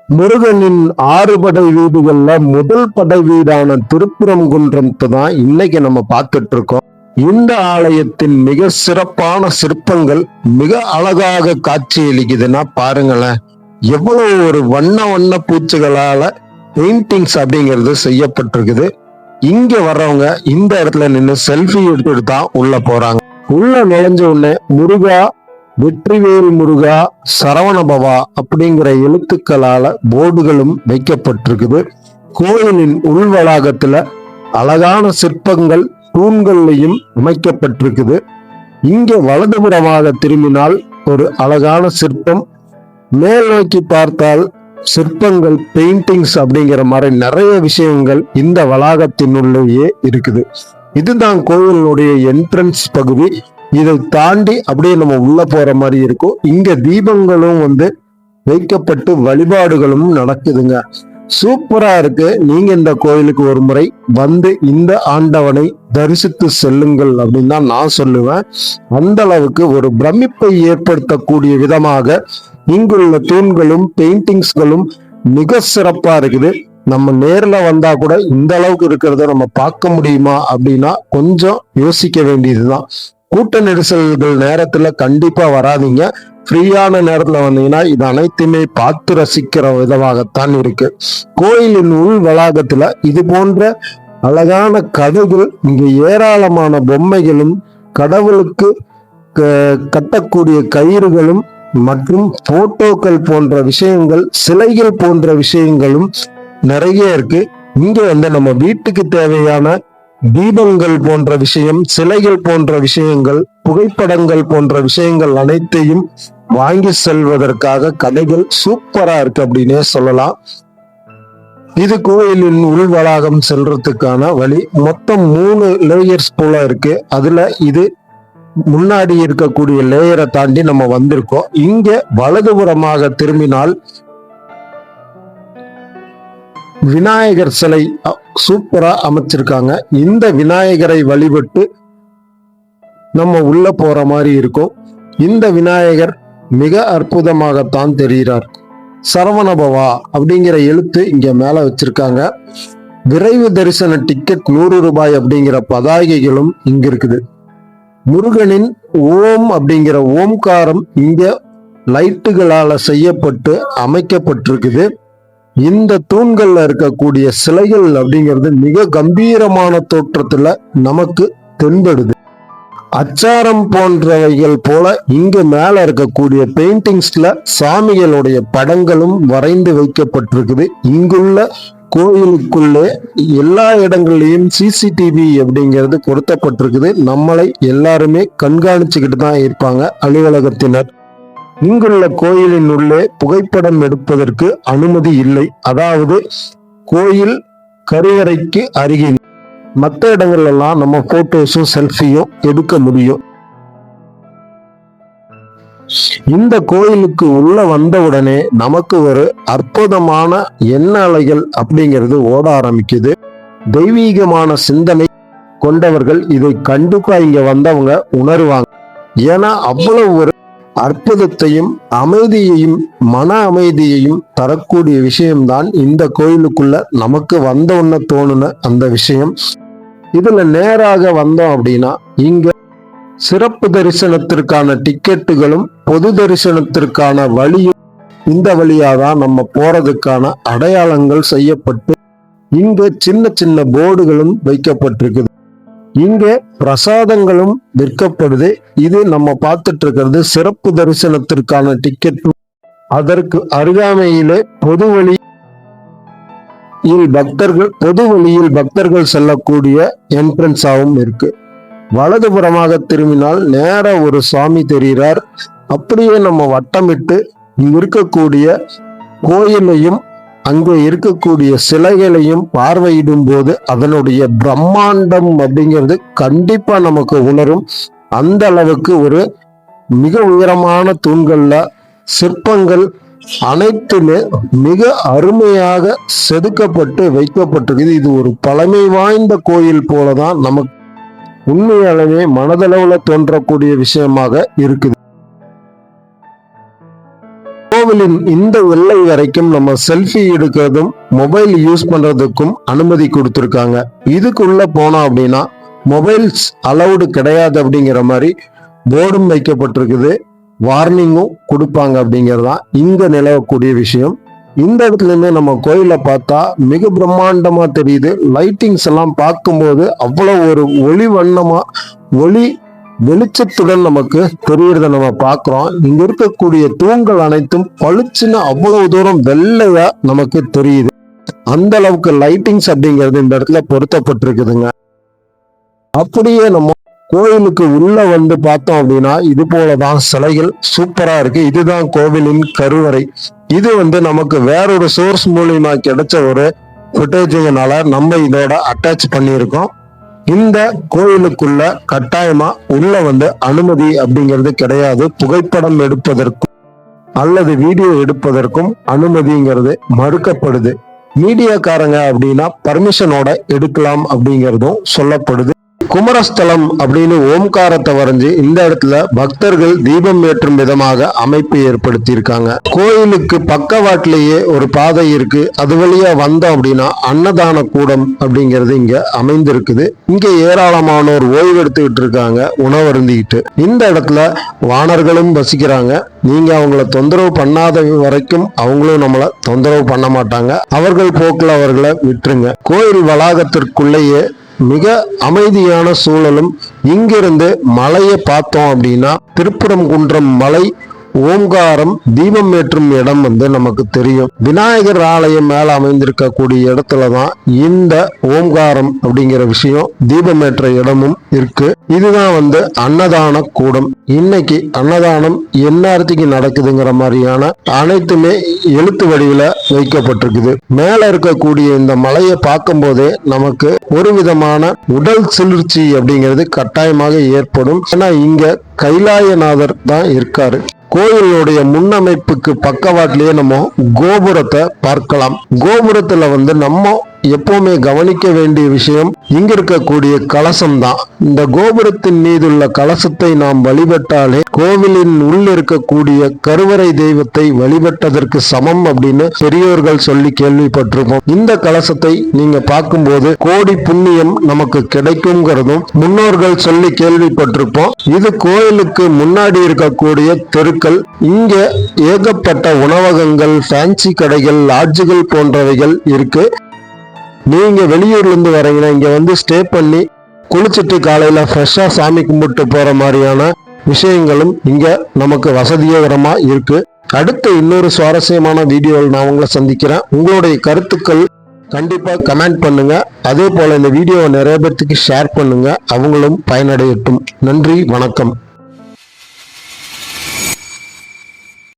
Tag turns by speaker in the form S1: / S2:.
S1: முருகனின் 6 படை வீடுகள்ல முதல் படை வீடான திருப்பரங்குன்றத்தை தான் இன்னைக்கு நம்ம பார்த்துட்டு இருக்கோம். இந்த ஆலயத்தின் மிக சிறப்பான சிற்பங்கள் மிக அழகாக காட்சியளிக்குதுன்னா பாருங்களேன். எவ்வளவு ஒரு வண்ண வண்ண பூச்சிகளால பெயிண்டிங்ஸ் அப்படிங்கிறது செய்யப்பட்டிருக்குது. இங்க வர்றவங்க இந்த இடத்துல நின்று செல்ஃபி எடுத்துட்டு தான் உள்ள போறாங்க. உள்ள நுழைஞ்ச உடனே முருகா, வெற்றிவேல் முருகா, சரவணபவா அப்படிங்கிற எழுத்துக்களால போர்டுகளும் வைக்கப்பட்டிருக்குது. கோயிலின் உள் வளாகத்துல அழகான சிற்பங்கள் தூண்கள்லையும் அமைக்கப்பட்டிருக்குது. இங்க வலதுபுறமாக திரும்பினால் ஒரு அழகான சிற்பம், மேல் நோக்கி பார்த்தால் சிற்பங்கள், பெயிண்டிங்ஸ் அப்படிங்கிற மாதிரி நிறைய விஷயங்கள் இந்த வளாகத்தினுள்ளேயே இருக்குது. இதுதான் கோயிலுடைய என்ட்ரன்ஸ் பகுதி. இதை தாண்டி அப்படியே நம்ம உள்ள போற மாதிரி இருக்கும். இங்க தீபங்களும் வைக்கப்பட்டு வழிபாடுகளும் நடக்குதுங்க. சூப்பரா இருக்கு. நீங்க இந்த கோயிலுக்கு ஒரு முறை வந்து இந்த ஆண்டவனை தரிசித்து செல்லுங்கள் அப்படின்னு தான் நான் சொல்லுவேன். அந்த அளவுக்கு ஒரு பிரமிப்பை ஏற்படுத்தக்கூடிய விதமாக இங்குள்ள தூண்களும் பெயிண்டிங்ஸ்களும் மிக சிறப்பா இருக்குது. நம்ம நேர்ல வந்தா கூட இந்த அளவுக்கு இருக்கிறத நம்ம பார்க்க முடியுமா அப்படின்னா கொஞ்சம் யோசிக்க வேண்டியதுதான். கூட்ட நெரிசல்கள் நேரத்துல கண்டிப்பா வராதீங்க. ஃப்ரீயான நேரத்துல வந்தீங்கன்னா இது அனைத்துமே பார்த்து ரசிக்கிற விதமாகத்தான் இருக்கு. கோயிலின் உள் வளாகத்துல இது போன்ற அழகான கதைகள், இங்க ஏராளமான பொம்மைகளும், கடவுளுக்கு கட்டக்கூடிய கயிறுகளும் மற்றும் போட்டோக்கள் போன்ற விஷயங்கள், சிலைகள் போன்ற விஷயங்களும் நிறைய இருக்கு. இங்க நம்ம வீட்டுக்கு தேவையான தீபங்கள் போன்ற விஷயம், சிலைகள் போன்ற விஷயங்கள், புகைப்படங்கள் போன்ற விஷயங்கள் அனைத்தையும் வாங்கி செல்வதற்காக கடைகள் சூப்பரா இருக்கு அப்படின்னே சொல்லலாம். இது கோயிலின் உள் வளாகம் செல்றதுக்கான வழி. மொத்தம் 3 லேயர்ஸ் போல இருக்கு. அதுல இது முன்னாடி இருக்கக்கூடிய லேயரை தாண்டி நம்ம வந்திருக்கோம். இங்க வலதுபுறமாக திரும்பினால் விநாயகர் சிலை சூப்பரா அமைச்சிருக்காங்க. இந்த விநாயகரை வழிபட்டு நம்ம உள்ள போற மாதிரி இருக்கும். இந்த விநாயகர் மிக அற்புதமாகத்தான் தெரிகிறார். சரவணபவா அப்படிங்கிற எழுத்து இங்க மேல வச்சிருக்காங்க. விரைவு தரிசன டிக்கெட் 100 ரூபாய் அப்படிங்கிற பதாகைகளும் இங்க இருக்குது. முருகனின் ஓம் அப்படிங்கிற ஓம்காரம் இங்க லைட்டுகளால செய்யப்பட்டு அமைக்கப்பட்டிருக்குது. இந்த தூண்கள்ல இருக்கக்கூடிய சிலைகள் அப்படிங்கிறது மிக கம்பீரமான தோற்றத்துல நமக்கு தென்படுது. அச்சாரம் போன்றவைகள் போல இங்க மேல இருக்கக்கூடிய பெயிண்டிங்ஸ்ல சாமிகளுடைய படங்களும் வரைந்து வைக்கப்பட்டிருக்குது. இங்குள்ள கோயிலுக்குள்ளே எல்லா இடங்கள்லயும் சிசிடிவி அப்படிங்கிறது பொருத்தப்பட்டிருக்குது. நம்மளை எல்லாருமே கண்காணிச்சுக்கிட்டு தான் இருப்பாங்க அலுவலகத்தினர். இங்குள்ள கோயிலின் உள்ளே புகைப்படம் எடுப்பதற்கு அனுமதி இல்லை. அதாவது கோயில் கருவறைக்கு அருகில், மற்ற இடங்கள்ல எல்லாம் நம்ம போட்டோஸும் செல்ஃபியும் எடுக்க முடியும். இந்த கோயிலுக்கு உள்ள வந்த உடனே நமக்கு ஒரு அற்புதமான எண்ண அலைகள் அப்படிங்கிறது ஓட ஆரம்பிக்குது. தெய்வீகமான சிந்தனை கொண்டவர்கள் இதை கண்டிப்பா இங்க வந்தவங்க உணர்வாங்க. ஏன்னா அவ்வளவு ஒரு அற்புதத்தையும் அமைதியையும் மன அமைதியையும் தரக்கூடிய விஷயம்தான் இந்த கோயிலுக்குள்ள நமக்கு வந்த உடனே தோணுன அந்த விஷயம். இதுல நேராக வந்தோம் அப்படின்னா இங்க சிறப்பு தரிசனத்திற்கான டிக்கெட்டுகளும் பொது தரிசனத்திற்கான வழியும் இந்த வழியாதான் நம்ம போறதுக்கான அடையாளங்கள் செய்யப்பட்டு இங்க சின்ன சின்ன போர்டுகளும் வைக்கப்பட்டிருக்குது. இங்க பிரசாதங்களும் விற்கப்படுது. இது நம்ம பார்த்துட்டு இருக்கிறது சிறப்பு தரிசனத்திற்கான டிக்கெட். அதற்கு அருகாமையிலே பொது வழியில் பக்தர்கள் செல்லக்கூடிய என்ட்ரன்ஸாகவும் இருக்கு. வலதுபுறமாக திரும்பினால் நேர ஒரு சாமி தெரிகிறார். அப்படியே நம்ம வட்டமிட்டு இங்க இருக்கக்கூடிய கோயிலையும் அங்கே இருக்கக்கூடிய சிலைகளையும் பார்வையிடும் போது அதனுடைய பிரம்மாண்டம் அப்படிங்கிறது கண்டிப்பா நமக்கு உணரும். அந்த அளவுக்கு ஒரு மிக உயரமான தூண்கள்ல சிற்பங்கள் அனைத்துமே மிக அருமையாக செதுக்கப்பட்டு வைக்கப்பட்டிருக்குது. இது ஒரு பழமை வாய்ந்த கோயில் போலதான் நமக்கு உண்மையாலுமே மனதளவுல தோன்றக்கூடிய விஷயமாக இருக்குது. கோவிலின் இந்த எல்லை வரைக்கும் நம்ம செல்ஃபி எடுக்கிறதும் மொபைல் யூஸ் பண்றதுக்கும் அனுமதி கொடுத்திருக்காங்க. இதுக்குள்ள போனோம் அப்படின்னா மொபைல்ஸ் அலௌடு கிடையாது அப்படிங்கிற மாதிரி போர்டும் வைக்கப்பட்டிருக்குது, வார்னிங்கும் கொடுப்பாங்க அப்படிங்கறதுதான் இங்க நிலவக்கூடிய விஷயம். இந்த இடத்துல இருந்து நம்ம கோயிலை பார்த்தா மிக பிரம்மாண்டமா தெரியுது. லைட்டிங்ஸ் எல்லாம் பார்க்கும்போது அவ்வளவு ஒரு ஒளி வண்ணமா ஒளி வெளிச்சத்துடன் நமக்கு தெரியறத நம்ம பார்க்கிறோம். இங்க இருக்கக்கூடிய தூண்கள் அனைத்தும் பளிச்சுன்னு அவ்வளவு தூரம் வெள்ளையா நமக்கு தெரியுது. அந்த அளவுக்கு லைட்டிங்ஸ் அப்படிங்கிறது இந்த இடத்துல பொருத்தப்பட்டிருக்குதுங்க. அப்படியே நம்ம கோயிலுக்கு உள்ள வந்து பார்த்தோம் அப்படின்னா இது போலதான் சிலைகள் சூப்பரா இருக்கு. இதுதான் கோவிலின் கருவறை. இது நமக்கு வேறொரு சோர்ஸ் மூலியமா கிடைச்ச ஒரு ஃபுட்டேஜ்னால நம்ம இதோட அட்டாச் பண்ணியிருக்கோம். இந்த கோயிலுக்குள்ள கட்டாயமா உள்ள அனுமதி அப்படிங்கிறது கிடையாது. புகைப்படம் எடுப்பதற்கும் அல்லது வீடியோ எடுப்பதற்கும் அனுமதிங்கிறது மறுக்கப்படுது. மீடியாக்காரங்க அப்படின்னா பர்மிஷனோட எடுக்கலாம் அப்படிங்கிறதும் சொல்லப்படுது. குமரஸ்தலம் அப்படின்னு ஓம்காரத்தை வரைஞ்சு இந்த இடத்துல பக்தர்கள் தீபம் ஏற்றும் விதமாக அமைப்பு ஏற்படுத்தி இருக்காங்க. கோயிலுக்கு பக்கவாட்டிலேயே ஒரு பாதை இருக்கு. அது வழியா வந்தோம் அப்படின்னா அன்னதான கூடம் அப்படிங்கிறது இங்க அமைந்திருக்குது. இங்க ஏராளமானோர் ஓய்வு எடுத்துக்கிட்டு இருக்காங்க, உணவருந்திக்கிட்டு. இந்த இடத்துல வானர்களும் வசிக்கிறாங்க. நீங்க அவங்கள தொந்தரவு பண்ணாத வரைக்கும் அவங்களும் நம்மளை தொந்தரவு பண்ண மாட்டாங்க. அவர்கள் போக்குல அவர்களை விட்டுருங்க. கோயில் வளாகத்திற்குள்ளேயே மிக அமைதியான சூழலும். இங்கிருந்து மலையை பார்த்தோம் அப்படின்னா திருப்பரங்குன்றம் மலை, ஓம்காரம், தீபம் ஏற்றும் இடம் நமக்கு தெரியும். விநாயகர் ஆலயம் மேல அமைந்திருக்கக்கூடிய இடத்துலதான் இந்த ஓம்காரம் அப்படிங்கிற விஷயம், தீபம் ஏற்ற இடமும் இருக்கு. இதுதான் அன்னதான கூடம். இன்னைக்கு அன்னதானம் எந்நேரத்துக்கு நடக்குதுங்கிற மாதிரியான அனைத்துமே எழுத்து வடிவில வைக்கப்பட்டிருக்குது. மேல இருக்கக்கூடிய இந்த மலையை பார்க்கும் போதே நமக்கு ஒரு விதமான உடல் சிலிர்ச்சி அப்படிங்கிறது கட்டாயமாக ஏற்படும். ஏன்னா இங்க கைலாயநாதர் தான் இருக்காரு. கோயிலுடைய முன்னமைப்புக்கு பக்கவாட்டிலேயே நம்ம கோபுரத்தை பார்க்கலாம். கோபுரத்துல நம்ம எப்பவுமே கவனிக்க வேண்டிய விஷயம் இங்க இருக்கக்கூடிய கலசம் தான். இந்த கோபுரத்தின் மீது உள்ள கலசத்தை நாம் வழிபட்டாலே கோவிலின் உள்ள இருக்கக்கூடிய கருவறை தெய்வத்தை வழிபட்டதற்கு சமம் அப்படின்னு பெரியோர்கள் சொல்லி கேள்விப்பட்டிருப்போம். இந்த கலசத்தை நீங்க பார்க்கும்போது கோடி புண்ணியம் நமக்கு கிடைக்கும்ங்கிறதும் முன்னோர்கள் சொல்லி கேள்விப்பட்டிருப்போம். இது கோயிலுக்கு முன்னாடி இருக்கக்கூடிய தெருக்கள். இங்க ஏகப்பட்ட உணவகங்கள், ஃபேன்சி கடைகள், லாட்ஜுகள் போன்றவைகள் இருக்கு. நீங்க வெளியூர்ல இருந்து வரீங்கன்னா இங்க ஸ்டே பண்ணி குளிச்சுட்டு காலையில ஃப்ரெஷ்ஷா சாமி கும்பிட்டு போற மாதிரியான விஷயங்களும் இங்க நமக்கு வசதிகரமா இருக்கு. அடுத்து இன்னொரு சுவாரஸ்யமான வீடியோவில் நான் உங்களை சந்திக்கிறேன். உங்களுடைய கருத்துக்கள் கண்டிப்பா கமெண்ட் பண்ணுங்க. அதே போல இந்த வீடியோவை நிறைய பேர்த்துக்கு ஷேர் பண்ணுங்க, அவங்களும் பயனடையட்டும். நன்றி, வணக்கம்.